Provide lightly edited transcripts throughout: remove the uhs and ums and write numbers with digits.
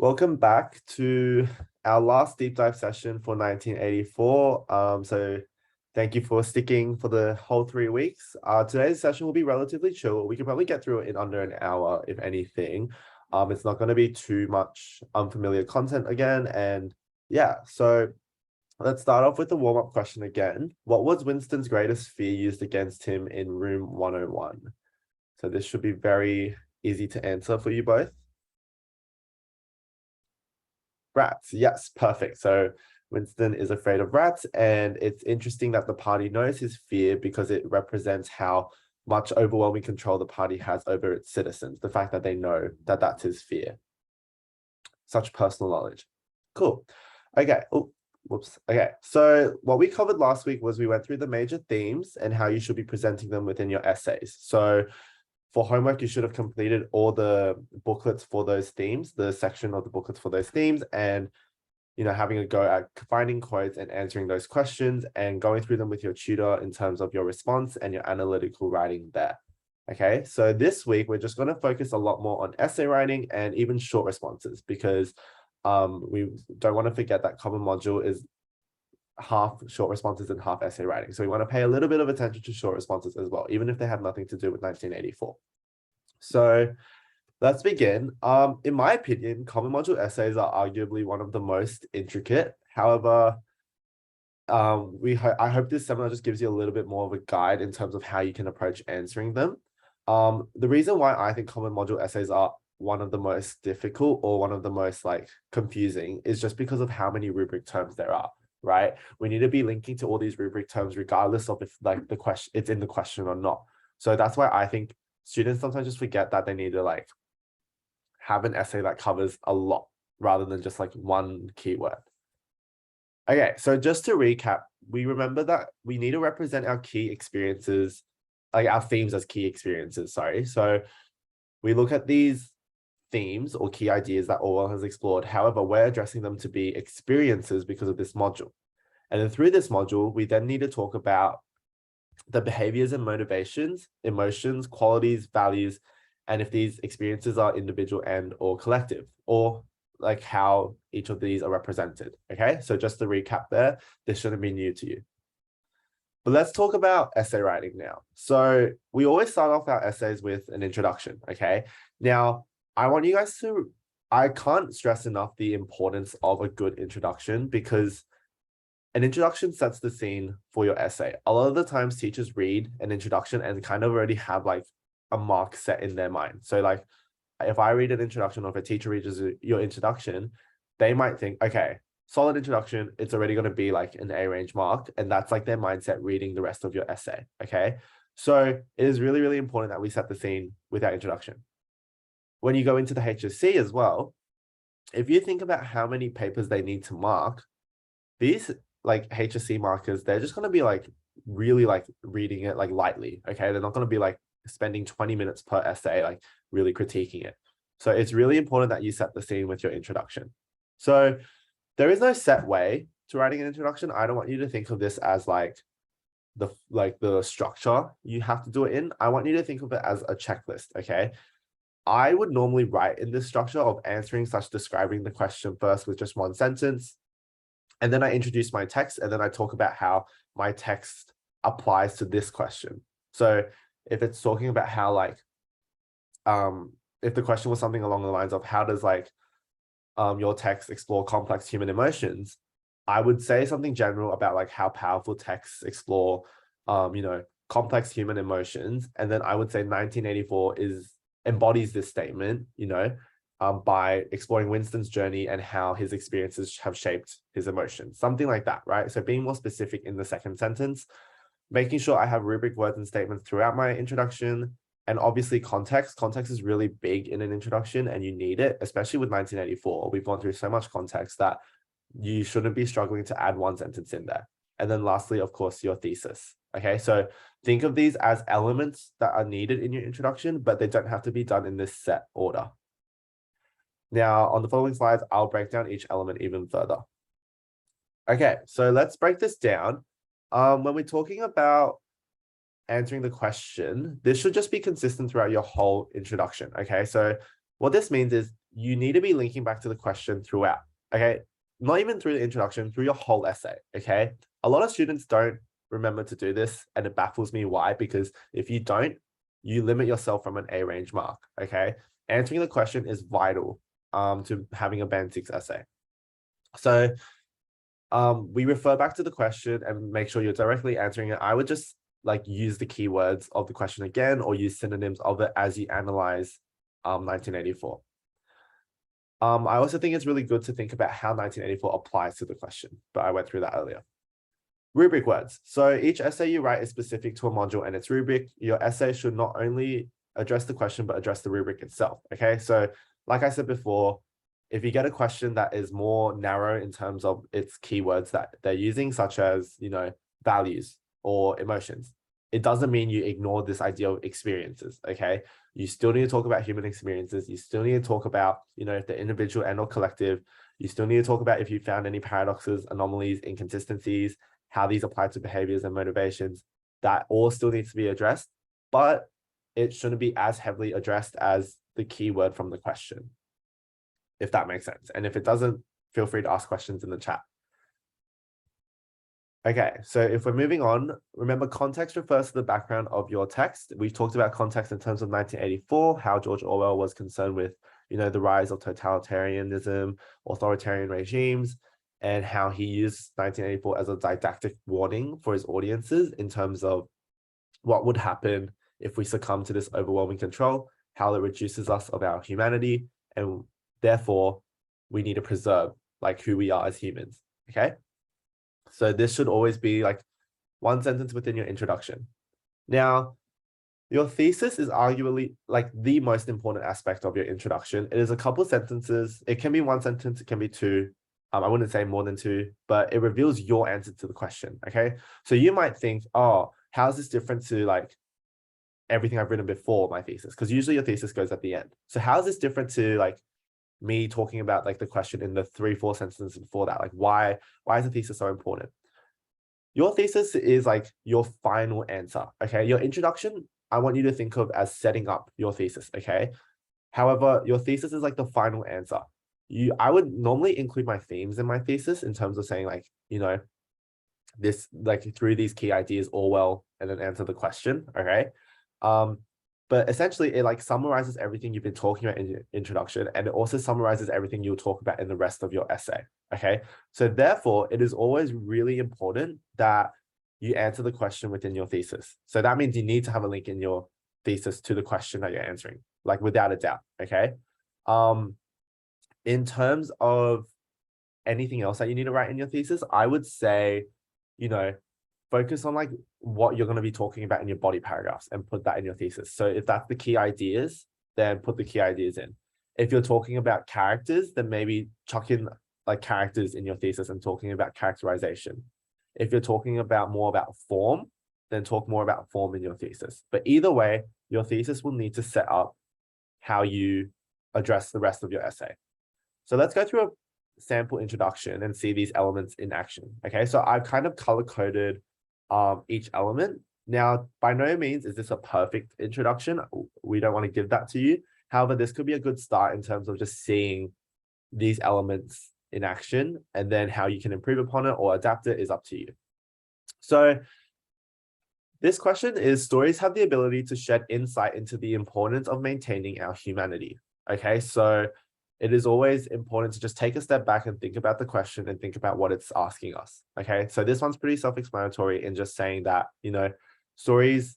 Welcome back to our last deep dive session for 1984. So thank you for sticking for the whole 3 weeks. Today's session will be relatively chill. We can probably get through it in under an hour, if anything. It's not going to be too much unfamiliar content again. And yeah, so let's start off with the warm-up question again. What was Winston's greatest fear used against him in room 101? So this should be very easy to answer for you both. Rats. Yes, perfect. So Winston is afraid of rats, and it's interesting that the party knows his fear because it represents how much overwhelming control the party has over its citizens. The fact that they know that that's his fear. Such personal knowledge. Cool. Okay. Oh, whoops. Okay. So what we covered last week was we went through the major themes and how you should be presenting them within your essays. So for homework, you should have completed all the booklets for those themes, the section of the booklets for those themes, and having a go at finding quotes and answering those questions and going through them with your tutor in terms of your response and your analytical writing there. Okay, so this week we're just going to focus a lot more on essay writing and even short responses because we don't want to forget that common module is half short responses and half essay writing. So we want to pay a little bit of attention to short responses as well, even if they have nothing to do with 1984. So let's begin. In my opinion, common module essays are arguably one of the most intricate. However, I hope this seminar just gives you a little bit more of a guide in terms of how you can approach answering them. The reason why I think common module essays are one of the most difficult or one of the most confusing is just because of how many rubric terms there are. Right, we need to be linking to all these rubric terms regardless of if the question it's in the question or not. So that's why I think students sometimes just forget that they need to have an essay that covers a lot rather than just one keyword. Okay, so just to recap, we remember that we need to represent our key experiences, our themes as key experiences, sorry. So we look at these themes or key ideas that Orwell has explored. However, we're addressing them to be experiences because of this module. And then through this module, we then need to talk about the behaviors and motivations, emotions, qualities, values, and if these experiences are individual and or collective, or how each of these are represented. Okay, so just to recap there, this shouldn't be new to you. But let's talk about essay writing now. So we always start off our essays with an introduction. Okay, now I want you guys to, I can't stress enough the importance of a good introduction because an introduction sets the scene for your essay. A lot of the times teachers read an introduction and kind of already have a mark set in their mind. So if I read an introduction or if a teacher reads your introduction, they might think, okay, solid introduction, it's already going to be an A range mark. And that's their mindset reading the rest of your essay. Okay. So it is really, really important that we set the scene with our introduction. When you go into the HSC as well, if you think about how many papers they need to mark, these HSC markers, they're just going to be really reading it lightly. Okay. They're not going to be spending 20 minutes per essay, really critiquing it. So it's really important that you set the scene with your introduction. So there is no set way to writing an introduction. I don't want you to think of this as the structure you have to do it in. I want you to think of it as a checklist. Okay. I would normally write in this structure of answering / describing the question first with just one sentence. And then I introduce my text, and then I talk about how my text applies to this question. So if it's talking about how if the question was something along the lines of how does your text explore complex human emotions, I would say something general about how powerful texts explore complex human emotions. And then I would say 1984 embodies this statement, by exploring Winston's journey and how his experiences have shaped his emotions, something like that, right? So being more specific in the second sentence, making sure I have rubric words and statements throughout my introduction, and obviously context. Context is really big in an introduction and you need it, especially with 1984. We've gone through so much context that you shouldn't be struggling to add one sentence in there. And then lastly, of course, your thesis. Okay, so think of these as elements that are needed in your introduction, but they don't have to be done in this set order. Now, on the following slides, I'll break down each element even further. Okay, so let's break this down. When we're talking about answering the question, this should just be consistent throughout your whole introduction. Okay, so what this means is you need to be linking back to the question throughout, okay? Not even through the introduction, through your whole essay, okay? A lot of students don't remember to do this, and it baffles me why, because if you don't, you limit yourself from an A range mark, okay? Answering the question is vital to having a band 6 essay. So we refer back to the question and make sure you're directly answering it. I would just like use the keywords of the question again, or use synonyms of it as you analyze 1984. I also think it's really good to think about how 1984 applies to the question, but I went through that earlier. Rubric words. So each essay you write is specific to a module and its rubric. Your essay should not only address the question, but address the rubric itself, okay? So like I said before, if you get a question that is more narrow in terms of its keywords that they're using, such as, you know, values or emotions, it doesn't mean you ignore this idea of experiences, okay? You still need to talk about human experiences. You still need to talk about, you know, the individual and or collective. You still need to talk about if you found any paradoxes, anomalies, inconsistencies, how these apply to behaviors and motivations. That all still needs to be addressed, but it shouldn't be as heavily addressed as the keyword from the question, if that makes sense. And if it doesn't, feel free to ask questions in the chat. Okay, so if we're moving on, remember context refers to the background of your text. We've talked about context in terms of 1984, how George Orwell was concerned with, you know, the rise of totalitarianism, authoritarian regimes, and how he used 1984 as a didactic warning for his audiences in terms of what would happen if we succumb to this overwhelming control, how it reduces us of our humanity, and therefore we need to preserve like who we are as humans, okay? So this should always be like one sentence within your introduction. Now, your thesis is arguably like the most important aspect of your introduction. It is a couple of sentences. It can be one sentence, it can be two. I wouldn't say more than two, but it reveals your answer to the question, okay? So you might think, oh, how's this different to like everything I've written before my thesis? Because usually your thesis goes at the end. So how's this different to like me talking about like the question in the 3-4 sentences before that? Like why is the thesis so important? Your thesis is like your final answer, okay? Your introduction, I want you to think of as setting up your thesis, okay? However, your thesis is like the final answer. I would normally include my themes in my thesis in terms of saying like, you know, this like through these key ideas, Orwell, and then answer the question, okay? But essentially it like summarizes everything you've been talking about in your introduction, and it also summarizes everything you'll talk about in the rest of your essay, okay? So therefore, it is always really important that you answer the question within your thesis. So that means you need to have a link in your thesis to the question that you're answering, like without a doubt, okay? In terms of anything else that you need to write in your thesis, I would say, you know, focus on like what you're going to be talking about in your body paragraphs and put that in your thesis. So if that's the key ideas, then put the key ideas in. If you're talking about characters, then maybe chuck in like characters in your thesis and talking about characterization. If you're talking about more about form, then talk more about form in your thesis. But either way, your thesis will need to set up how you address the rest of your essay. So let's go through a sample introduction and see these elements in action. Okay, so I've kind of color-coded each element. Now, by no means is this a perfect introduction. We don't want to give that to you. However, this could be a good start in terms of just seeing these elements in action, and then how you can improve upon it or adapt it is up to you. So this question is, stories have the ability to shed insight into the importance of maintaining our humanity. Okay, so it is always important to just take a step back and think about the question and think about what it's asking us. Okay, so this one's pretty self-explanatory in just saying that, you know, stories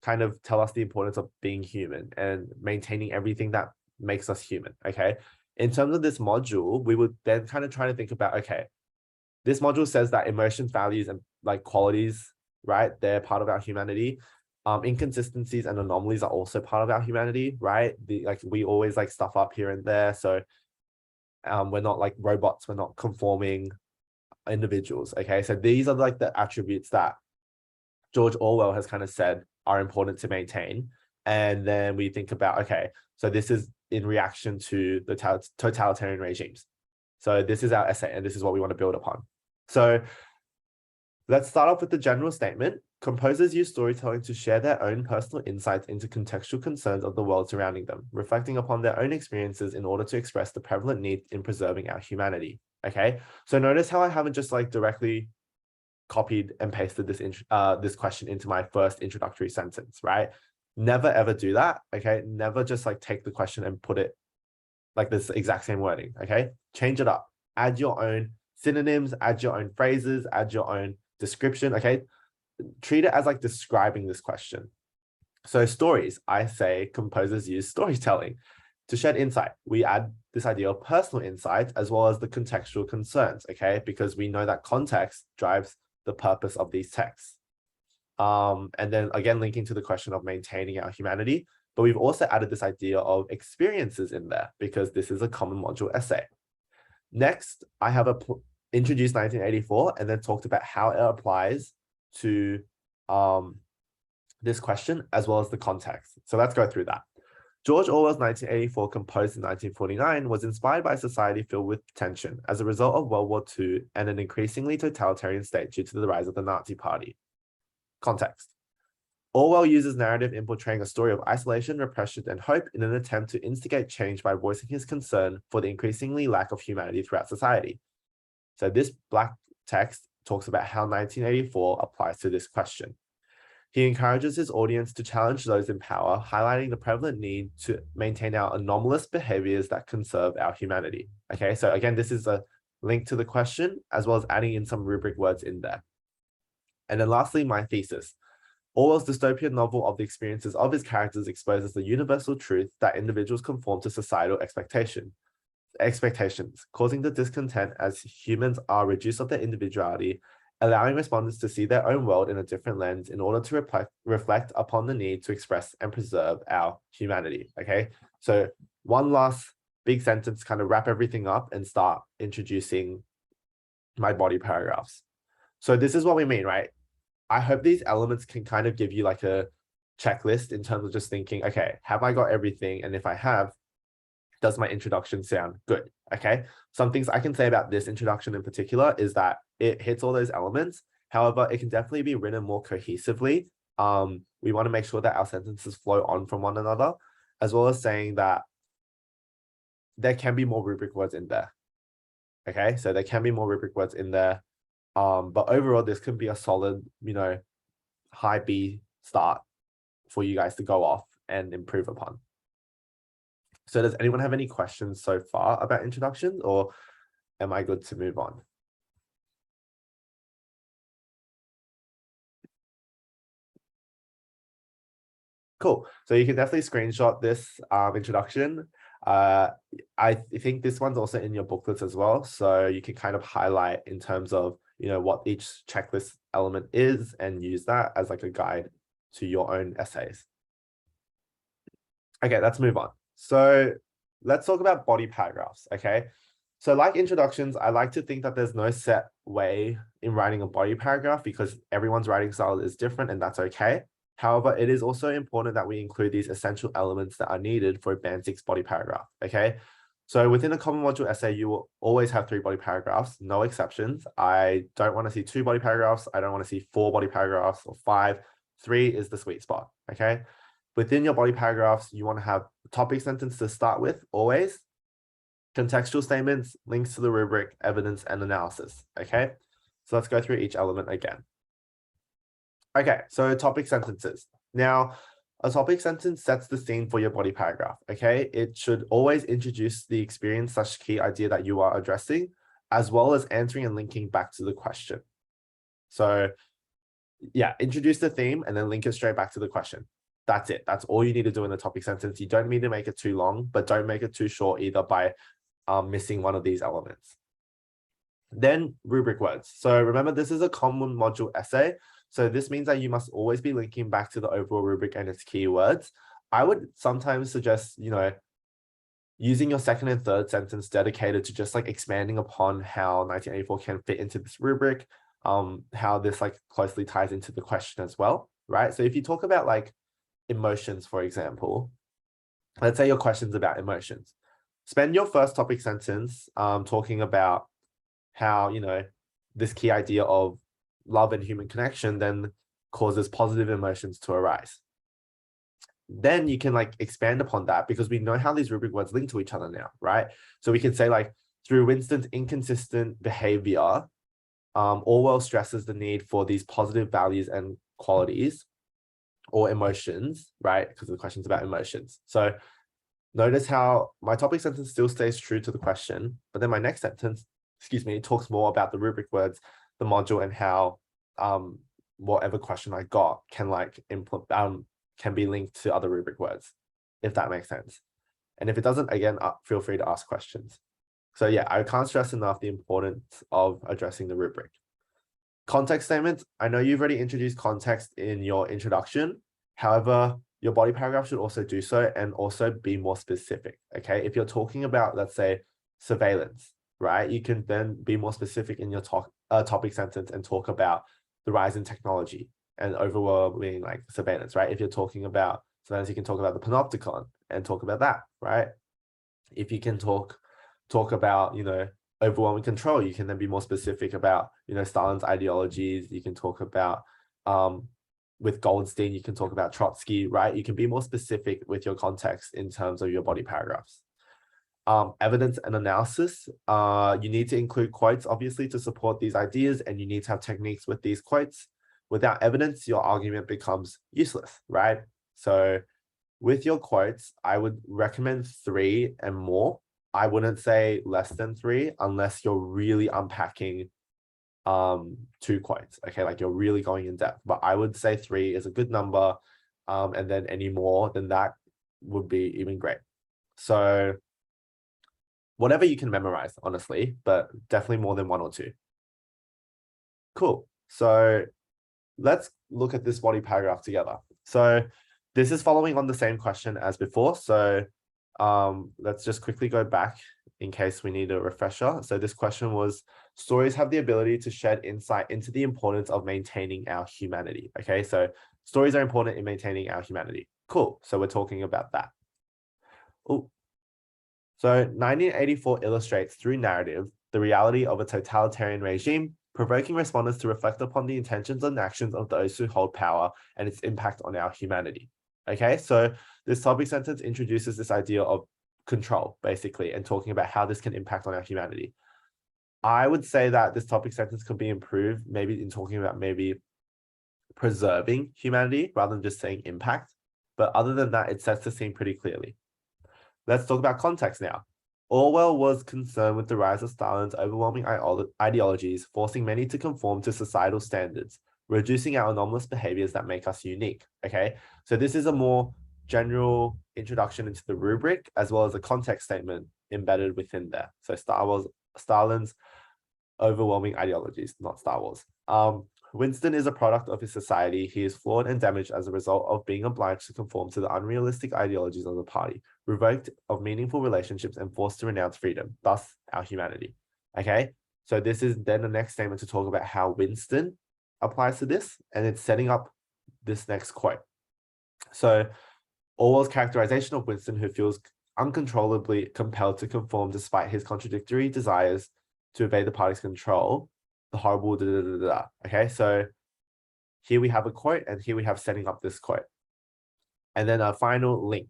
kind of tell us the importance of being human and maintaining everything that makes us human. Okay, in terms of this module, we would then kind of try to think about, okay, this module says that emotions, values, and like qualities, right, they're part of our humanity. Inconsistencies and anomalies are also part of our humanity, right? Like we always like stuff up here and there. So we're not like robots, we're not conforming individuals. Okay, so these are like the attributes that George Orwell has kind of said are important to maintain. And then we think about, okay, so this is in reaction to the totalitarian regimes. So this is our essay and this is what we want to build upon. So let's start off with the general statement. Composers use storytelling to share their own personal insights into contextual concerns of the world surrounding them, reflecting upon their own experiences in order to express the prevalent need in preserving our humanity. Okay, so notice how I haven't just like directly copied and pasted this question into my first introductory sentence, right? Never ever do that. Okay, never just like take the question and put it like this exact same wording. Okay, change it up, add your own synonyms, add your own phrases, add your own description. Okay, treat it as like describing this question. So stories, I say composers use storytelling to shed insight. We add this idea of personal insight as well as the contextual concerns, okay? Because we know that context drives the purpose of these texts. And then again, linking to the question of maintaining our humanity, but we've also added this idea of experiences in there because this is a common module essay. Next, I have introduced 1984 and then talked about how it applies to this question as well as the context. So let's go through that. George Orwell's 1984, composed in 1949, was inspired by a society filled with tension as a result of World War II and an increasingly totalitarian state due to the rise of the Nazi Party. Context. Orwell uses narrative in portraying a story of isolation, repression, and hope in an attempt to instigate change by voicing his concern for the increasingly lack of humanity throughout society. So this black text talks about how 1984 applies to this question. He encourages his audience to challenge those in power, highlighting the prevalent need to maintain our anomalous behaviors that conserve our humanity. Okay, so again, this is a link to the question, as well as adding in some rubric words in there. And then lastly, my thesis. Orwell's dystopian novel of the experiences of his characters exposes the universal truth that individuals conform to societal expectations, causing the discontent as humans are reduced of their individuality, allowing respondents to see their own world in a different lens in order to reflect upon the need to express and preserve our humanity. Okay, so one last big sentence, kind of wrap everything up and start introducing my body paragraphs. So this is what we mean, right? I hope these elements can kind of give you like a checklist in terms of just thinking, okay, have I got everything? And if I have, does my introduction sound good? Okay, some things I can say about this introduction in particular is that it hits all those elements. However, it can definitely be written more cohesively. We want to make sure that our sentences flow on from one another, as well as saying that there can be more rubric words in there. Okay, so there can be more rubric words in there. But overall, this can be a solid, high B start for you guys to go off and improve upon. So does anyone have any questions so far about introductions, or am I good to move on? Cool. So you can definitely screenshot this introduction. I think this one's also in your booklets as well. So you can kind of highlight in terms of, what each checklist element is and use that as like a guide to your own essays. Okay, let's move on. So let's talk about body paragraphs, okay? So like introductions, I like to think that there's no set way in writing a body paragraph because everyone's writing style is different and that's okay. However, it is also important that we include these essential elements that are needed for a Band 6 body paragraph, okay? So within a common module essay, you will always have 3 body paragraphs, no exceptions. I don't want to see 2 body paragraphs. I don't want to see 4 body paragraphs or 5. 3 is the sweet spot, okay? Within your body paragraphs, you want to have a topic sentence to start with, always. Contextual statements, links to the rubric, evidence, and analysis, okay? So let's go through each element again. Okay, so topic sentences. Now, a topic sentence sets the scene for your body paragraph, okay? It should always introduce the experience/key idea that you are addressing, as well as answering and linking back to the question. So yeah, introduce the theme and then link it straight back to the question. That's it. That's all you need to do in the topic sentence. You don't need to make it too long, but don't make it too short either by missing one of these elements. Then rubric words. So remember, this is a common module essay. So this means that you must always be linking back to the overall rubric and its keywords. I would sometimes suggest, using your second and third sentence dedicated to just like expanding upon how 1984 can fit into this rubric, how this like closely ties into the question as well, right? So if you talk about like emotions, for example, let's say your question's about emotions. Spend your first topic sentence talking about how, this key idea of love and human connection then causes positive emotions to arise. Then you can like expand upon that because we know how these rubric words link to each other now, right? So we can say like through Winston's inconsistent behavior, Orwell stresses the need for these positive values and qualities or emotions, right? Because the question's about emotions. So notice how my topic sentence still stays true to the question, but then my next sentence, talks more about the rubric words, the module, and how whatever question I got can like can be linked to other rubric words, if that makes sense. And if it doesn't, again, feel free to ask questions. So yeah, I can't stress enough the importance of addressing the rubric. Context statements. I know you've already introduced context in your introduction. However, your body paragraph should also do so and also be more specific, okay? If you're talking about, let's say, surveillance, right? You can then be more specific in your topic sentence and talk about the rise in technology and overwhelming like surveillance, right? If you're talking about surveillance, you can talk about the panopticon and talk about that, right? If you can talk about, overwhelming control, you can then be more specific about, Stalin's ideologies. You can talk about, with Goldstein, you can talk about Trotsky, right? You can be more specific with your context in terms of your body paragraphs. Evidence and analysis, you need to include quotes, obviously, to support these ideas, and you need to have techniques with these quotes. Without evidence, your argument becomes useless, right? So with your quotes, I would recommend 3 and more. I wouldn't say less than 3 unless you're really unpacking 2 quotes, okay? Like you're really going in depth, but I would say 3 is a good number. And then any more than that would be even great. So whatever you can memorize, honestly, but definitely more than 1 or 2. Cool. So let's look at this body paragraph together. So this is following on the same question as before. So let's just quickly go back in case we need a refresher. So this question was, stories have the ability to shed insight into the importance of maintaining our humanity. Okay, so stories are important in maintaining our humanity. Cool. So we're talking about that. Oh, so 1984 illustrates through narrative the reality of a totalitarian regime, provoking respondents to reflect upon the intentions and actions of those who hold power and its impact on our humanity. Okay, so this topic sentence introduces this idea of control, basically, and talking about how this can impact on our humanity. I would say that this topic sentence could be improved, maybe in talking about maybe preserving humanity rather than just saying impact. But other than that, it sets the scene pretty clearly. Let's talk about context now. Orwell was concerned with the rise of Stalin's overwhelming ideologies, forcing many to conform to societal standards, reducing our anomalous behaviors that make us unique. Okay, so this is a more general introduction into the rubric as well as a context statement embedded within there. So Stalin's overwhelming ideologies, not Star Wars. Winston is a product of his society. He is flawed and damaged as a result of being obliged to conform to the unrealistic ideologies of the party, revoked of meaningful relationships and forced to renounce freedom, thus our humanity. Okay, so this is then the next statement to talk about how Winston applies to this, and it's setting up this next quote. So Orwell's characterization of Winston, who feels uncontrollably compelled to conform despite his contradictory desires to evade the party's control, the horrible Okay, so here we have a quote, and here we have setting up this quote. And then a final link.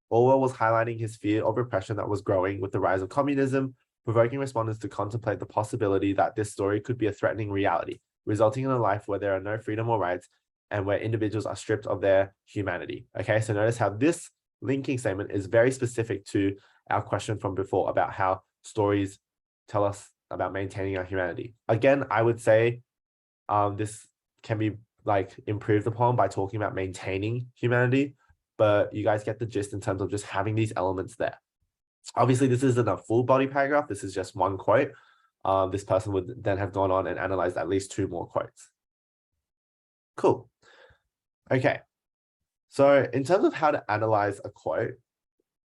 Orwell was highlighting his fear of repression that was growing with the rise of communism, provoking respondents to contemplate the possibility that this story could be a threatening reality, resulting in a life where there are no freedom or rights and where individuals are stripped of their humanity. Okay, so notice how this linking statement is very specific to our question from before about how stories tell us about maintaining our humanity. Again, I would say this can be like improved upon by talking about maintaining humanity, but you guys get the gist in terms of just having these elements there. Obviously, this isn't a full body paragraph. This is just one quote. This person would then have gone on and analyzed at least 2 more quotes. Cool. Okay. So in terms of how to analyze a quote,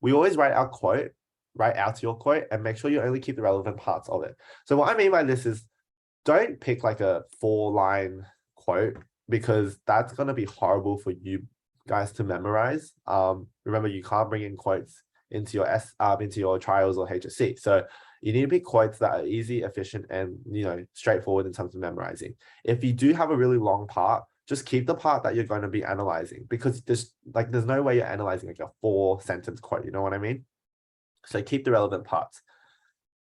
we always write out your quote and make sure you only keep the relevant parts of it. So what I mean by this is don't pick like a 4-line quote because that's going to be horrible for you guys to memorize. Remember, you can't bring in quotes into your trials or HSC. So you need to pick quotes that are easy, efficient, and straightforward in terms of memorizing. If you do have a really long part, just keep the part that you're going to be analyzing, because there's no way you're analyzing like a 4-sentence quote, you know what I mean? So keep the relevant parts.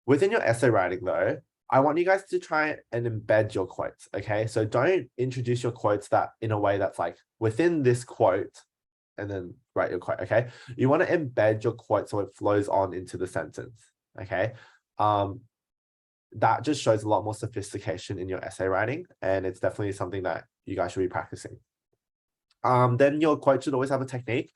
Within your essay writing though, I want you guys to try and embed your quotes, okay? So don't introduce your quotes that in a way that's like within this quote and then write your quote, okay? You want to embed your quote so it flows on into the sentence, okay? That just shows a lot more sophistication in your essay writing, and it's definitely something that you guys should be practicing. Then your quote should always have a technique.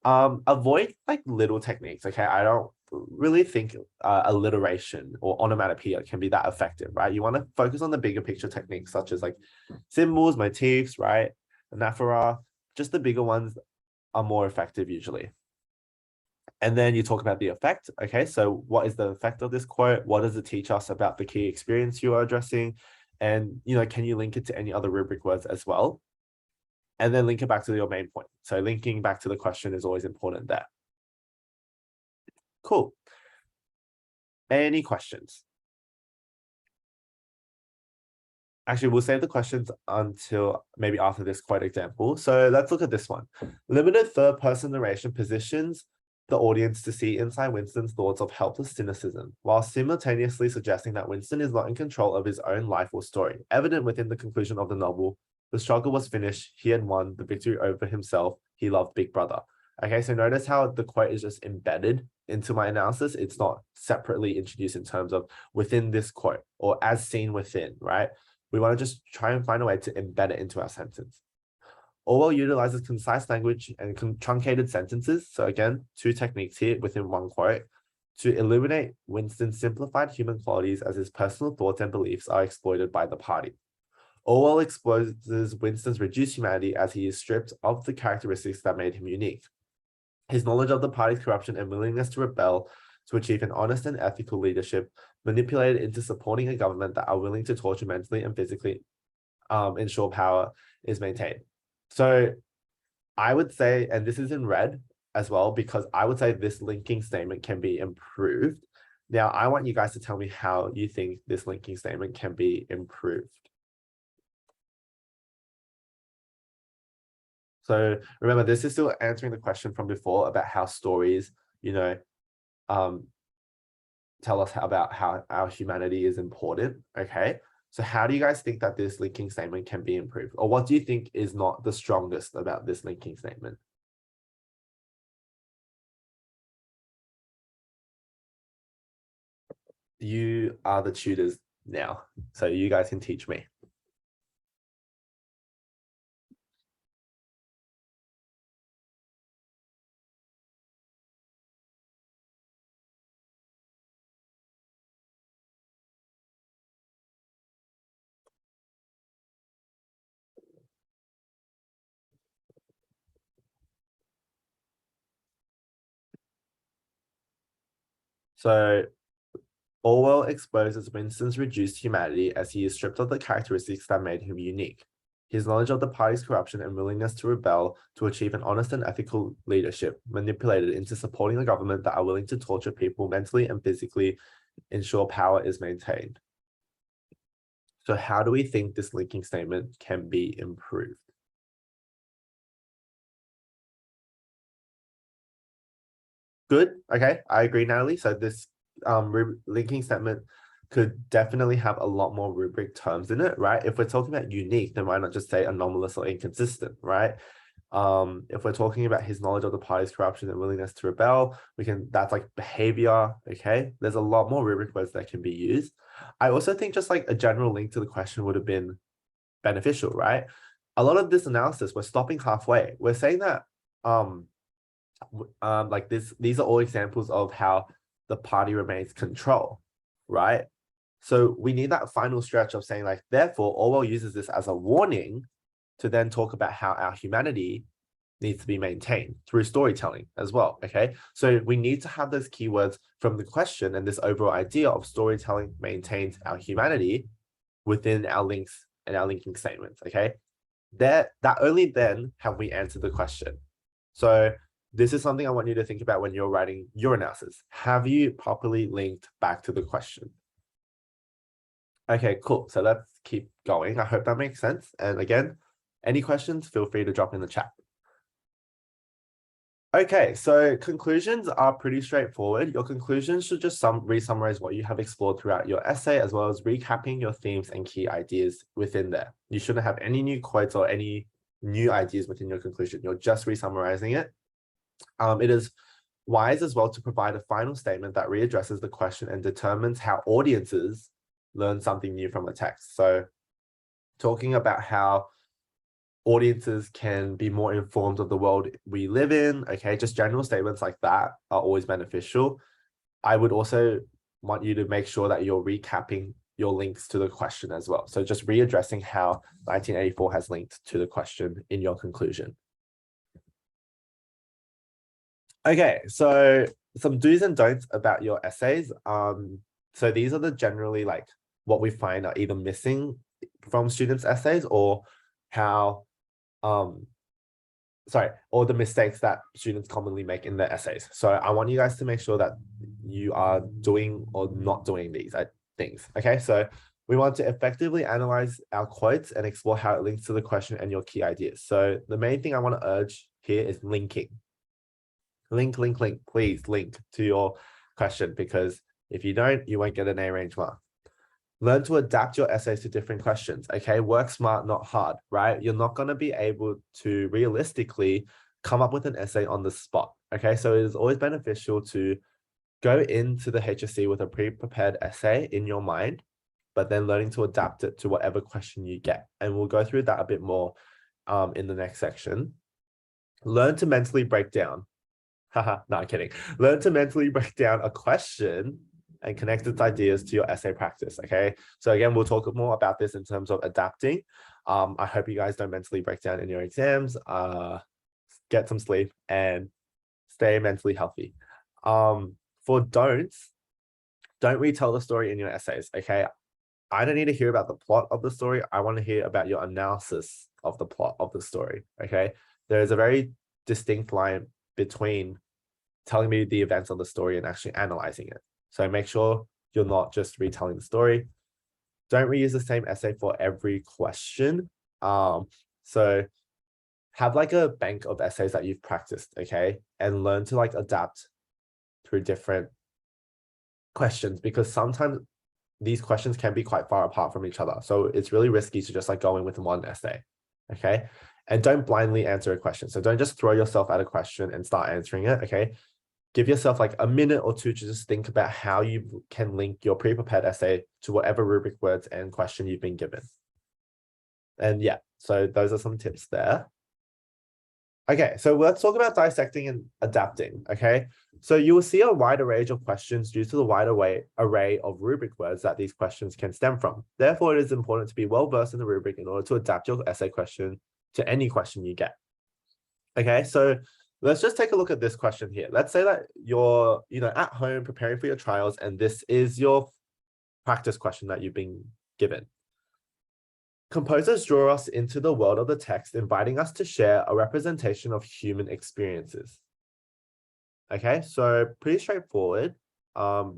Avoid like little techniques, okay? I don't really think alliteration or onomatopoeia can be that effective, right? You want to focus on the bigger picture techniques such as like symbols, motifs, right? Anaphora, just the bigger ones are more effective usually. And then you talk about the effect, okay? So what is the effect of this quote? What does it teach us about the key experience you are addressing? And, can you link it to any other rubric words as well? And then link it back to your main point. So linking back to the question is always important there. Cool. Any questions? Actually, we'll save the questions until maybe after this quote example. So let's look at this one. Limited third-person narration positions the audience to see inside Winston's thoughts of helpless cynicism, while simultaneously suggesting that Winston is not in control of his own life or story. Evident within the conclusion of the novel, the struggle was finished, he had won the victory over himself, he loved Big Brother. Okay, so notice how the quote is just embedded into my analysis. It's not separately introduced in terms of within this quote or as seen within, right? We want to just try and find a way to embed it into our sentence. Orwell utilizes concise language and truncated sentences. So again, 2 techniques here within one quote to illuminate Winston's simplified human qualities as his personal thoughts and beliefs are exploited by the party. Orwell exposes Winston's reduced humanity as he is stripped of the characteristics that made him unique. His knowledge of the party's corruption and willingness to rebel to achieve an honest and ethical leadership, manipulated into supporting a government that are willing to torture mentally and physically, ensure power is maintained. So I would say, and this is in red as well, because I would say this linking statement can be improved. Now, I want you guys to tell me how you think this linking statement can be improved. So remember, this is still answering the question from before about how stories, tell us about how our humanity is important, okay? So how do you guys think that this linking statement can be improved? Or what do you think is not the strongest about this linking statement? You are the tutors now, so you guys can teach me. So Orwell exposes Winston's reduced humanity as he is stripped of the characteristics that made him unique. His knowledge of the party's corruption and willingness to rebel to achieve an honest and ethical leadership, manipulated into supporting a government that are willing to torture people mentally and physically, ensure power is maintained. So how do we think this linking statement can be improved? Good. Okay, I agree, Natalie. So this linking statement could definitely have a lot more rubric terms in it, right? If we're talking about unique, then why not just say anomalous or inconsistent, right? If we're talking about his knowledge of the party's corruption and willingness to rebel, that's like behavior, okay? There's a lot more rubric words that can be used. I also think just like a general link to the question would have been beneficial, right? A lot of this analysis, we're stopping halfway. We're saying that like these are all examples of how the party remains control, right? So we need that final stretch of saying like, therefore, Orwell uses this as a warning to then talk about how our humanity needs to be maintained through storytelling as well, okay? So we need to have those keywords from the question and this overall idea of storytelling maintains our humanity within our links and our linking statements, okay? That only then have we answered the question. So this is something I want you to think about when you're writing your analysis. Have you properly linked back to the question? Okay, cool. So let's keep going. I hope that makes sense. And again, Any questions? Feel free to drop in the chat. Okay, so conclusions are pretty straightforward. Your conclusions should just re-summarize what you have explored throughout your essay, as well as recapping your themes and key ideas within there. You shouldn't have any new quotes or any new ideas within your conclusion. You're just re-summarizing it. It is wise as well to provide a final statement that readdresses the question and determines how audiences learn something new from a text. So talking about how audiences can be more informed of the world we live in, okay, just general statements like that are always beneficial. I would also want you to make sure that you're recapping your links to the question as well. So just readdressing how 1984 has linked to the question in your conclusion. Okay, so some do's and don'ts about your essays. So these are the generally like what we find are either missing from students' essays or how or the mistakes that students commonly make in their essays. So I want you guys to make sure that you are doing or not doing these things. Okay, so we want to effectively analyze our quotes and explore how it links to the question and your key ideas. So the main thing I want to urge here is linking. Link, please link to your question, because if you don't, you won't get an A range mark. Learn to adapt your essays to different questions, okay? Work smart, not hard, right? You're not going to be able to realistically come up with an essay on the spot, okay? So it is always beneficial to go into the HSC with a pre-prepared essay in your mind, but then learning to adapt it to whatever question you get. And we'll go through that a bit more in the next section. Learn to mentally break down. Haha, no, I'm kidding. Learn to mentally break down a question and connect its ideas to your essay practice, okay? So again, we'll talk more about this in terms of adapting. I hope you guys don't mentally break down in your exams. Get some sleep and stay mentally healthy. For don't retell the story in your essays, okay? I don't need to hear about the plot of the story. I want to hear about your analysis of the plot of the story, okay? There is a very distinct line between telling me the events of the story and actually analyzing it. So make sure you're not just retelling the story. Don't reuse the same essay for every question. So have like a bank of essays that you've practiced, okay? And learn to like adapt through different questions, because sometimes these questions can be quite far apart from each other. So it's really risky to just like go in with one essay, okay? And don't blindly answer a question. So don't just throw yourself at a question and start answering it, okay? Give yourself like a minute or two to just think about how you can link your pre-prepared essay to whatever rubric words and question you've been given. And yeah, so those are some tips there. Okay, so let's talk about dissecting and adapting, okay? So you will see a wide range of questions due to the wide array of rubric words that these questions can stem from. Therefore, it is important to be well-versed in the rubric in order to adapt your essay question to any question you get. Okay, so let's just take a look at this question here. Let's say that you're, at home preparing for your trials, and this is your practice question that you've been given. Composers draw us into the world of the text, inviting us to share a representation of human experiences. Okay, so pretty straightforward.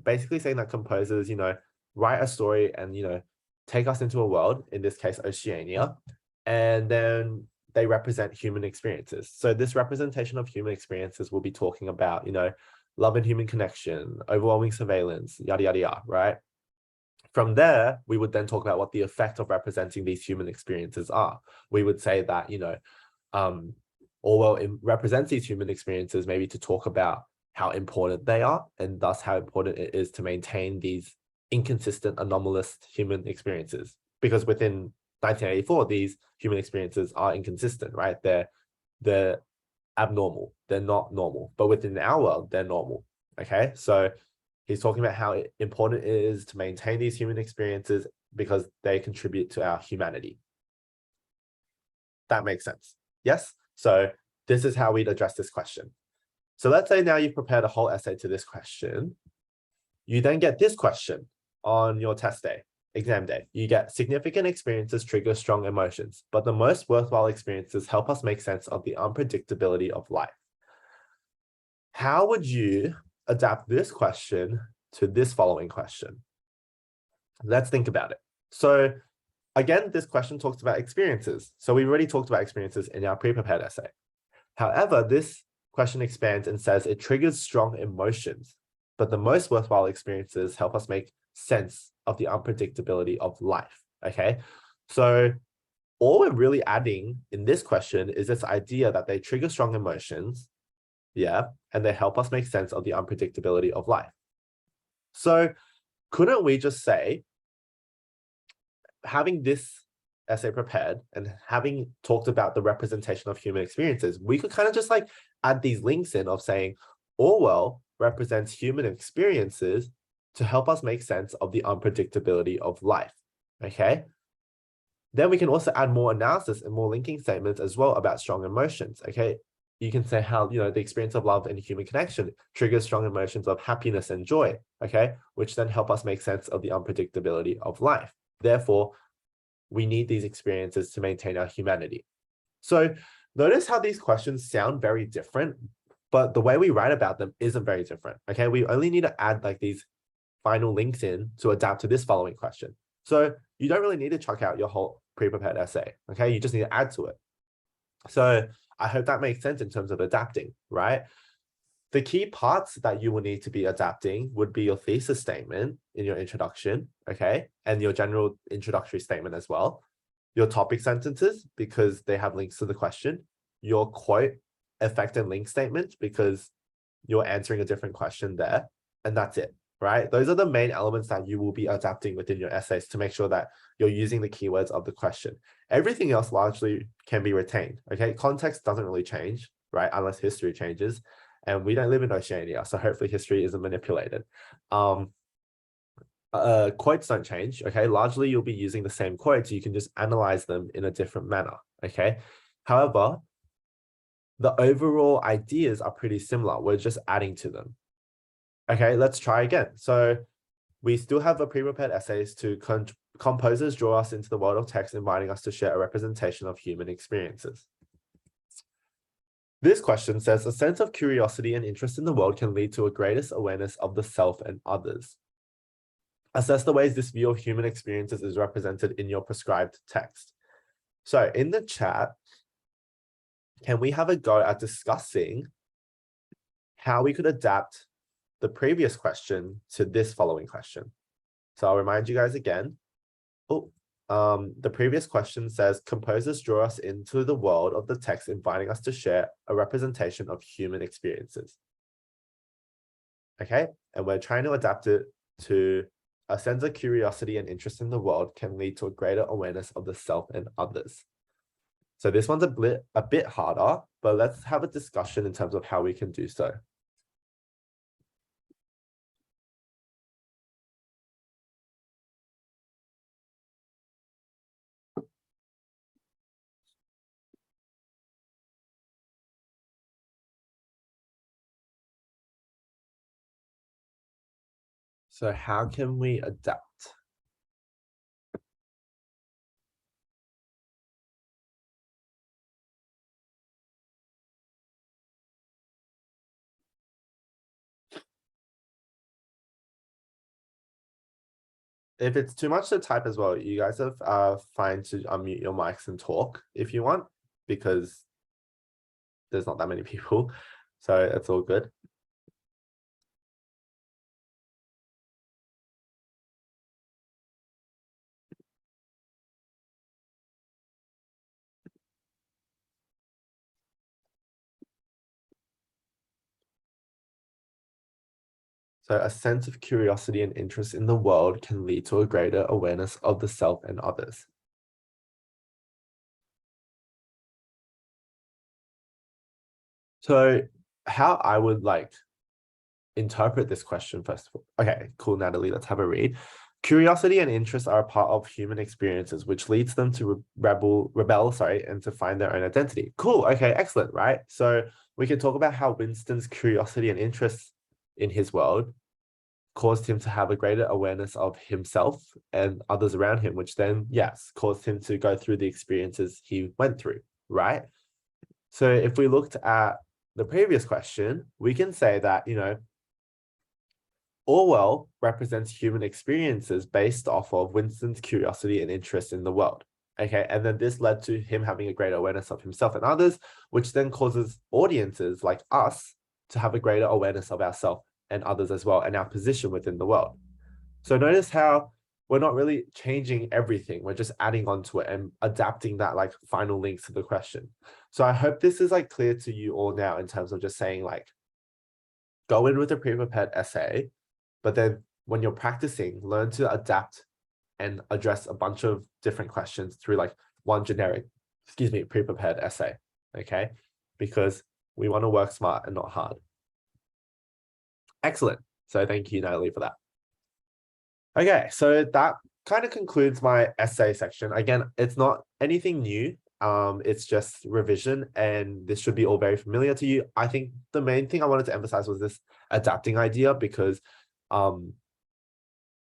Basically saying that composers, write a story and, take us into a world, in this case, Oceania, and then they represent human experiences. So this representation of human experiences will be talking about, love and human connection, overwhelming surveillance, yada, yada, yada, right? From there, we would then talk about what the effect of representing these human experiences are. We would say that, Orwell represents these human experiences maybe to talk about how important they are, and thus how important it is to maintain these inconsistent, anomalous human experiences. Because within 1984, these human experiences are inconsistent, right? They're abnormal. They're not normal. But within our world, they're normal. Okay, so he's talking about how important it is to maintain these human experiences because they contribute to our humanity. That makes sense. Yes? So this is how we'd address this question. So let's say now you've prepared a whole essay to this question. You then get this question on your test day, exam day. You get significant experiences trigger strong emotions, but the most worthwhile experiences help us make sense of the unpredictability of life. How would you adapt this question to this following question? Let's think about it. So Again, this question talks about experiences. So we've already talked about experiences in our pre-prepared essay. However, this question expands and says it triggers strong emotions, but the most worthwhile experiences help us make sense of the unpredictability of life, okay? So all we're really adding in this question is this idea that they trigger strong emotions, yeah, and they help us make sense of the unpredictability of life. So couldn't we just say, having this essay prepared and having talked about the representation of human experiences, we could kind of just like add these links in of saying Orwell represents human experiences to help us make sense of the unpredictability of life, okay? Then we can also add more analysis and more linking statements as well about strong emotions, okay? You can say how, the experience of love and human connection triggers strong emotions of happiness and joy, okay? Which then help us make sense of the unpredictability of life. Therefore, we need these experiences to maintain our humanity. So notice how these questions sound very different, but the way we write about them isn't very different, okay? We only need to add like these final links in to adapt to this following question. So you don't really need to chuck out your whole pre-prepared essay, okay? You just need to add to it. So I hope that makes sense in terms of adapting, right? The key parts that you will need to be adapting would be your thesis statement in your introduction, okay? And your general introductory statement as well. Your topic sentences, because they have links to the question. Your quote, effect, and link statement, because you're answering a different question there. And that's it, right? Those are the main elements that you will be adapting within your essays to make sure that you're using the keywords of the question. Everything else largely can be retained, okay? Context doesn't really change, right? Unless history changes. And we don't live in Oceania, so hopefully history isn't manipulated. Quotes don't change, okay? Largely, you'll be using the same quotes. You can just analyze them in a different manner, okay? However, the overall ideas are pretty similar. We're just adding to them. Okay, let's try again. So we still have a pre-prepared essays to composers draw us into the world of text, inviting us to share a representation of human experiences. This question says, a sense of curiosity and interest in the world can lead to a greatest awareness of the self and others. Assess the ways this view of human experiences is represented in your prescribed text. So in the chat, can we have a go at discussing how we could adapt the previous question to this following question? So I'll remind you guys again. The previous question says, composers draw us into the world of the text, inviting us to share a representation of human experiences. Okay, and we're trying to adapt it to a sense of curiosity and interest in the world can lead to a greater awareness of the self and others. So this one's a bit harder, but let's have a discussion in terms of how we can do so. So how can we adapt? If it's too much to type as well, you guys are fine to unmute your mics and talk if you want, because there's not that many people, so it's all good. So a sense of curiosity and interest in the world can lead to a greater awareness of the self and others. So how I would like interpret this question first of all. Okay, cool, Natalie, let's have a read. Curiosity and interest are a part of human experiences, which leads them to rebel, and to find their own identity. Cool, okay, excellent, right? So we can talk about how Winston's curiosity and interest in his world caused him to have a greater awareness of himself and others around him, which then, yes, caused him to go through the experiences he went through, right? So if we looked at the previous question, we can say that, Orwell represents human experiences based off of Winston's curiosity and interest in the world. Okay, and then this led to him having a greater awareness of himself and others, which then causes audiences like us to have a greater awareness of ourselves and others as well, and our position within the world. So notice how we're not really changing everything. We're just adding on to it and adapting that like final links to the question. So I hope this is like clear to you all now in terms of just saying like, go in with a pre-prepared essay, but then when you're practicing, learn to adapt and address a bunch of different questions through like one generic, pre-prepared essay, okay? Because we want to work smart and not hard. Excellent. So thank you, Natalie, for that. Okay, so that kind of concludes my essay section. Again, it's not anything new. It's just revision, and this should be all very familiar to you. I think the main thing I wanted to emphasize was this adapting idea because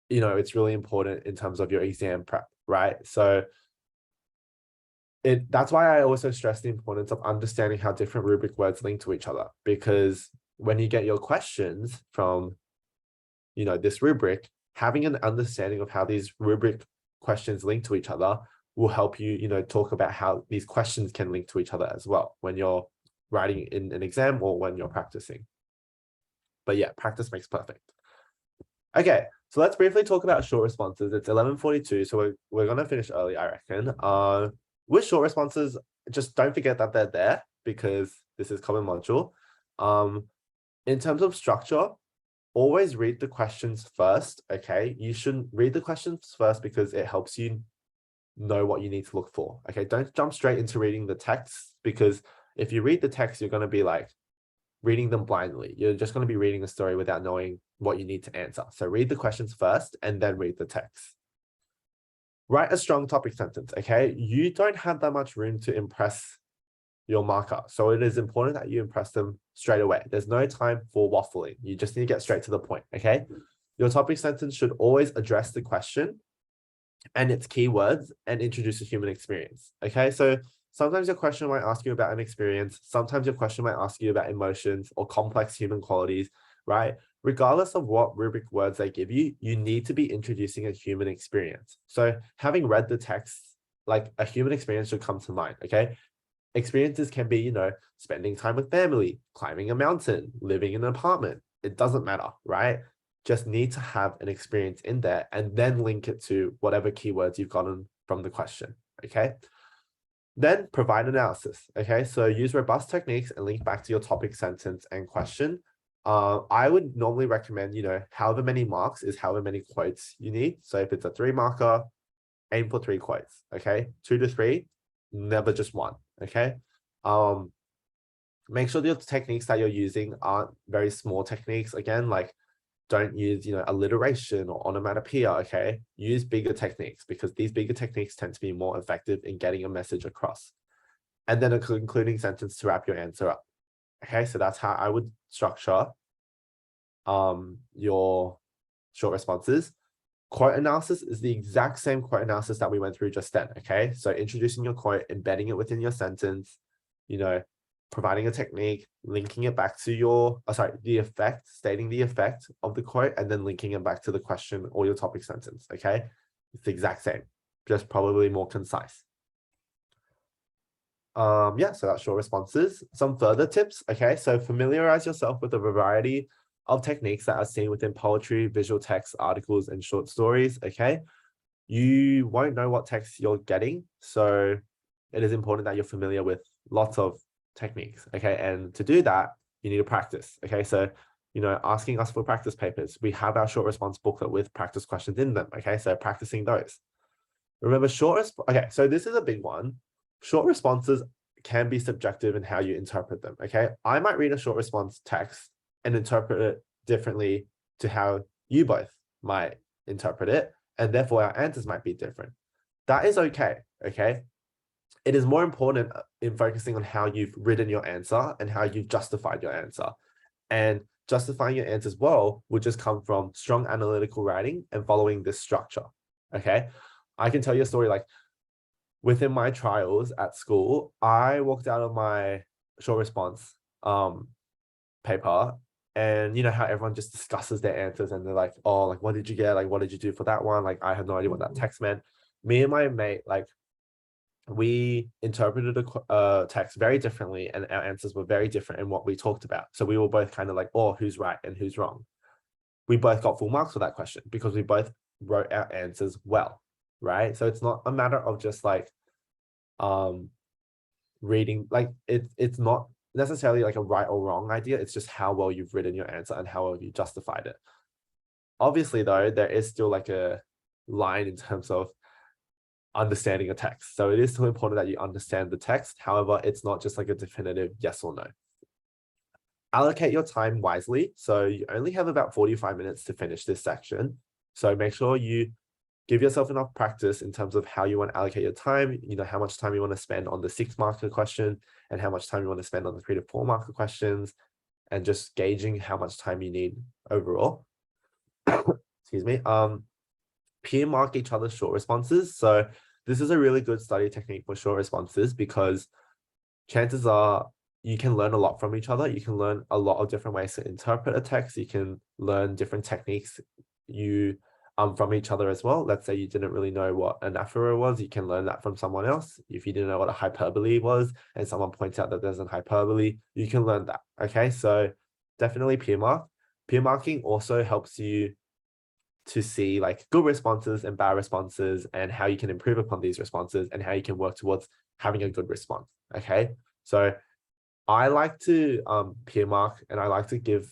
it's really important in terms of your exam prep, right? So that's why I also stress the importance of understanding how different rubric words link to each other, because when you get your questions from this rubric, having an understanding of how these rubric questions link to each other will help you, talk about how these questions can link to each other as well when you're writing in an exam or when you're practicing. But yeah, practice makes perfect. Okay, so let's briefly talk about short responses. It's 11:42, so we're gonna finish early, I reckon. With short responses, just don't forget that they're there because this is common module. In terms of structure, always read the questions first, okay? You shouldn't read the questions first because it helps you know what you need to look for, okay? Don't jump straight into reading the text, because if you read the text, you're going to be like reading them blindly. You're just going to be reading the story without knowing what you need to answer. So read the questions first and then read the text. Write a strong topic sentence, okay? You don't have that much room to impress your marker. So it is important that you impress them straight away. There's no time for waffling. You just need to get straight to the point, okay? Your topic sentence should always address the question and its keywords and introduce a human experience, okay? So sometimes your question might ask you about an experience. Sometimes your question might ask you about emotions or complex human qualities, right? Regardless of what rubric words they give you, you need to be introducing a human experience. So having read the text, like a human experience should come to mind, okay? Experiences can be, spending time with family, climbing a mountain, living in an apartment. It doesn't matter, right? Just need to have an experience in there and then link it to whatever keywords you've gotten from the question, okay? Then provide analysis, okay? So use robust techniques and link back to your topic sentence and question. I would normally recommend, however many marks is however many quotes you need. So if it's a 3 marker, aim for 3 quotes, okay? 2 to 3, never just 1. Okay. Make sure the techniques that you're using aren't very small techniques. Again, like don't use, alliteration or onomatopoeia. Okay. Use bigger techniques because these bigger techniques tend to be more effective in getting a message across. And then a concluding sentence to wrap your answer up. Okay. So that's how I would structure your short responses. Quote analysis is the exact same quote analysis that we went through just then, okay? So introducing your quote, embedding it within your sentence, providing a technique, linking it back to the effect, stating the effect of the quote, and then linking it back to the question or your topic sentence, okay? It's the exact same, just probably more concise. Yeah, so that's short responses. Some further tips, okay? So familiarize yourself with a variety of techniques that are seen within poetry, visual text, articles, and short stories, okay? You won't know what text you're getting, so it is important that you're familiar with lots of techniques, okay? And to do that, you need to practice, okay? So, asking us for practice papers. We have our short response booklet with practice questions in them, okay? So practicing those. Remember, okay, so this is a big one. Short responses can be subjective in how you interpret them, okay? I might read a short response text and interpret it differently to how you both might interpret it, and therefore our answers might be different. That is okay, okay? It is more important in focusing on how you've written your answer and how you've justified your answer. And justifying your answers well will just come from strong analytical writing and following this structure, okay? I can tell you a story, like within my trials at school, I walked out of my short response paper And you know how everyone just discusses their answers and they're like, oh, like, what did you get? Like, what did you do for that one? Like, I had no idea what that text meant. Me and my mate, like, we interpreted a text very differently and our answers were very different in what we talked about. So we were both kind of like, oh, who's right and who's wrong? We both got full marks for that question because we both wrote our answers well, right? So it's not a matter of just like reading, like it's not necessarily like a right or wrong idea. It's just how well you've written your answer and how well you justified it. Obviously, though, there is still like a line in terms of understanding a text. So it is still important that you understand the text. However, it's not just like a definitive yes or no. Allocate your time wisely. So you only have about 45 minutes to finish this section. So make sure you give yourself enough practice in terms of how you want to allocate your time, you know, how much time you want to spend on the 6-marker question and how much time you want to spend on the 3 to 4-marker questions, and just gauging how much time you need overall. Excuse me. Peer mark each other's short responses. So this is a really good study technique for short responses because chances are you can learn a lot from each other. You can learn a lot of different ways to interpret a text. You can learn different techniques from each other as well. Let's say you didn't really know what an aphora was. You can learn that from someone else. If you didn't know what a hyperbole was and someone points out that there's an hyperbole, you can learn that. Okay, so definitely peer mark. Peer marking also helps you to see like good responses and bad responses and how you can improve upon these responses and how you can work towards having a good response. Okay, so I like to peer mark, and I like to give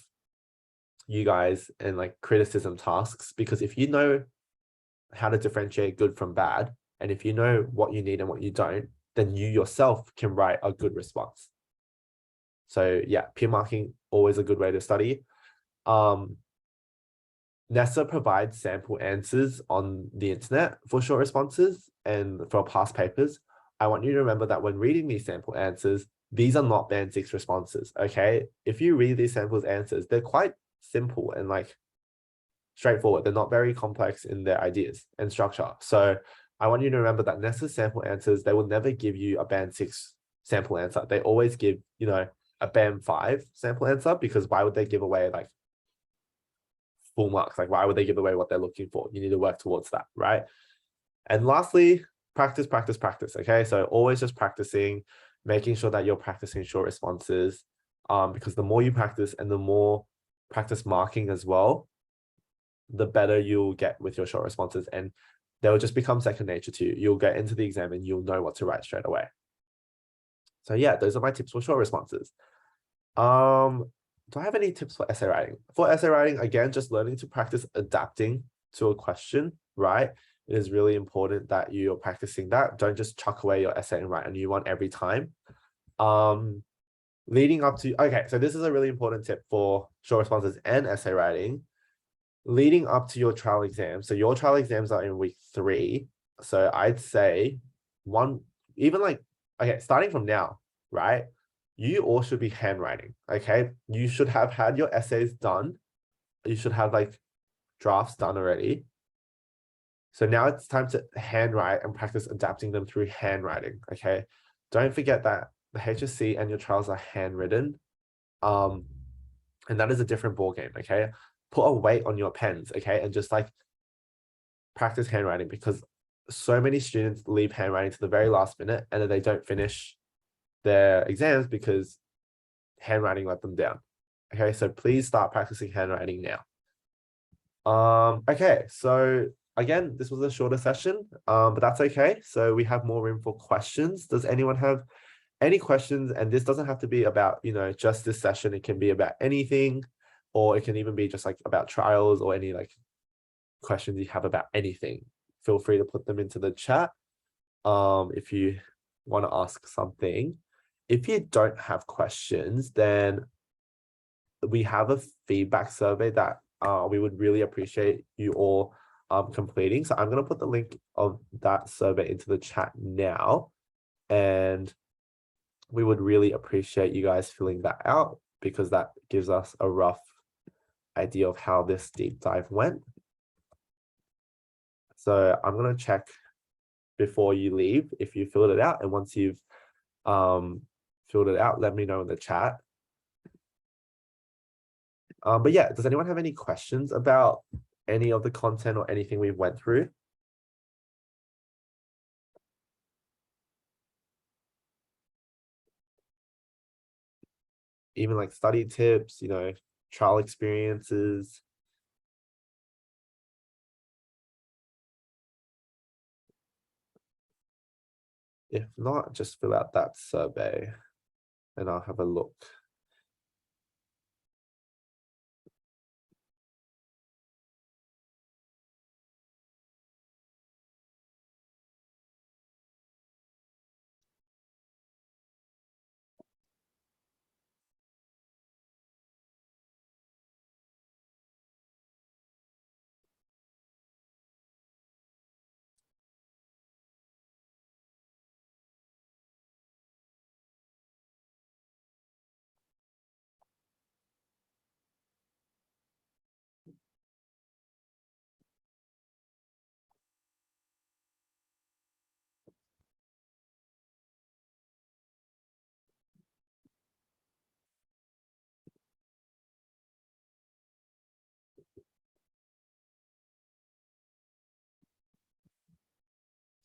you guys and like criticism tasks, because if you know how to differentiate good from bad, and if you know what you need and what you don't, then you yourself can write a good response. So yeah, peer marking, always a good way to study. NASA provides sample answers on the internet for short responses and for past papers. I want you to remember that when reading these sample answers, these are not band 6 responses, okay? If you read these samples answers, they're quite simple and like straightforward. They're not very complex in their ideas and structure. So I want you to remember that NASA sample answers, they will never give you a band 6 sample answer. They always give, you know, a band 5 sample answer, because why would they give away like full marks? Like, why would they give away what they're looking for? You need to work towards that, right? And lastly, practice, practice, practice. Okay, so always just practicing, making sure that you're practicing short responses, because the more you practice and the more practice marking as well, the better you'll get with your short responses, and they'll just become second nature to you. You'll get into the exam and you'll know what to write straight away. So yeah, those are my tips for short responses. Do I have any tips for essay writing? For essay writing, again, just learning to practice adapting to a question, right? It is really important that you're practicing that. Don't just chuck away your essay and write a new one every time. Leading up to, okay, so this is a really important tip for short responses and essay writing. Leading up to your trial exam. So your trial exams are in week 3. So I'd say starting from now, right? You all should be handwriting, okay? You should have had your essays done. You should have like drafts done already. So now it's time to handwrite and practice adapting them through handwriting, okay? Don't forget that the HSC and your trials are handwritten. And that is a different ball game, okay? Put a weight on your pens, okay? And just like practice handwriting, because so many students leave handwriting to the very last minute and then they don't finish their exams because handwriting let them down. Okay, so please start practicing handwriting now. Okay, so again, this was a shorter session, but that's okay. So we have more room for questions. Does anyone have any questions? And this doesn't have to be about, you know, just this session. It can be about anything, or it can even be just like about trials or any like questions you have about anything. Feel free to put them into the chat if you want to ask something. If you don't have questions, then we have a feedback survey that we would really appreciate you all completing. So I'm going to put the link of that survey into the chat now, and we would really appreciate you guys filling that out, because that gives us a rough idea of how this deep dive went. So I'm going to check before you leave if you filled it out, and once you've filled it out, let me know in the chat. But yeah, does anyone have any questions about any of the content or anything we went through? Even like study tips, trial experiences. If not, just fill out that survey and I'll have a look.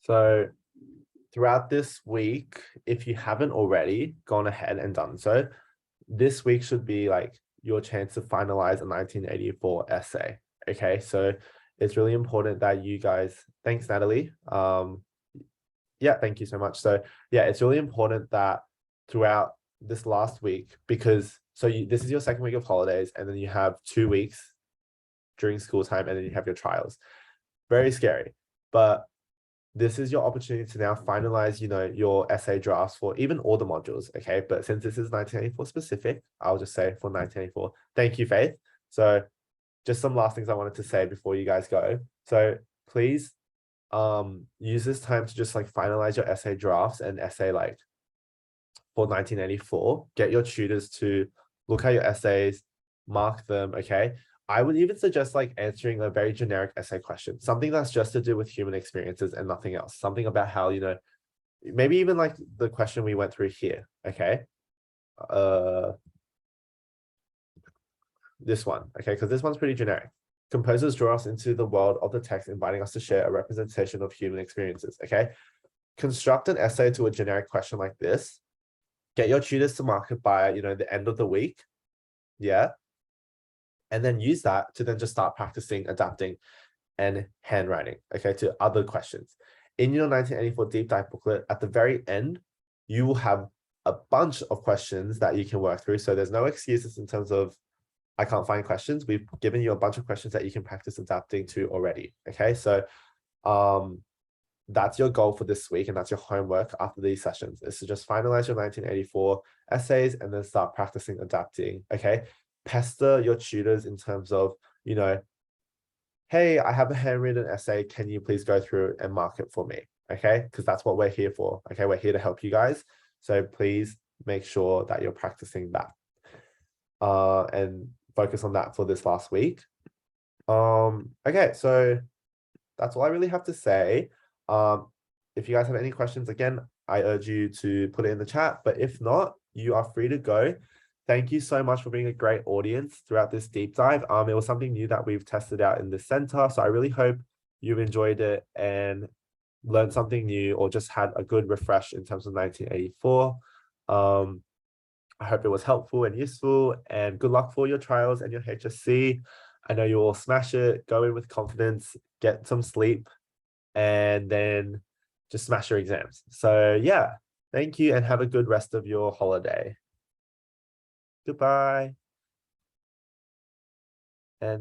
So throughout this week, if you haven't already gone ahead and done so, this week should be like your chance to finalize a 1984 essay. Okay, so it's really important that you guys, thanks, Natalie. Yeah, thank you so much. So yeah, it's really important that throughout this last week, because this is your second week of holidays, and then you have 2 weeks during school time, and then you have your trials. Very scary, but this is your opportunity to now finalize, your essay drafts for even all the modules. Okay, but since this is 1984 specific, I'll just say for 1984. Thank you, Faith. So just some last things I wanted to say before you guys go. So please use this time to just like finalize your essay drafts and essay like for 1984. Get your tutors to look at your essays, mark them. Okay, I would even suggest like answering a very generic essay question, something that's just to do with human experiences and nothing else. Something about how, maybe even like the question we went through here. Okay, this one. Okay, because this one's pretty generic. Composers draw us into the world of the text, inviting us to share a representation of human experiences. Okay, construct an essay to a generic question like this. Get your tutors to mark it by, the end of the week. Yeah. And then use that to then just start practicing, adapting, and handwriting, okay, to other questions. In your 1984 deep dive booklet, at the very end, you will have a bunch of questions that you can work through. So there's no excuses in terms of, I can't find questions. We've given you a bunch of questions that you can practice adapting to already. Okay, so that's your goal for this week, and that's your homework after these sessions, is to just finalize your 1984 essays and then start practicing adapting. Okay, pester your tutors in terms of, hey, I have a handwritten essay, can you please go through and mark it for me? Okay, because that's what we're here for. Okay, we're here to help you guys, so please make sure that you're practicing that and focus on that for this last week. Okay, so that's all I really have to say. If you guys have any questions, again, I urge you to put it in the chat, but if not, you are free to go. Thank you so much for being a great audience throughout this deep dive. It was something new that we've tested out in the center, so I really hope you've enjoyed it and learned something new, or just had a good refresh in terms of 1984. I hope it was helpful and useful, and good luck for your trials and your HSC. I know you will smash it. Go in with confidence, get some sleep, and then just smash your exams. So yeah, thank you and have a good rest of your holiday. Goodbye.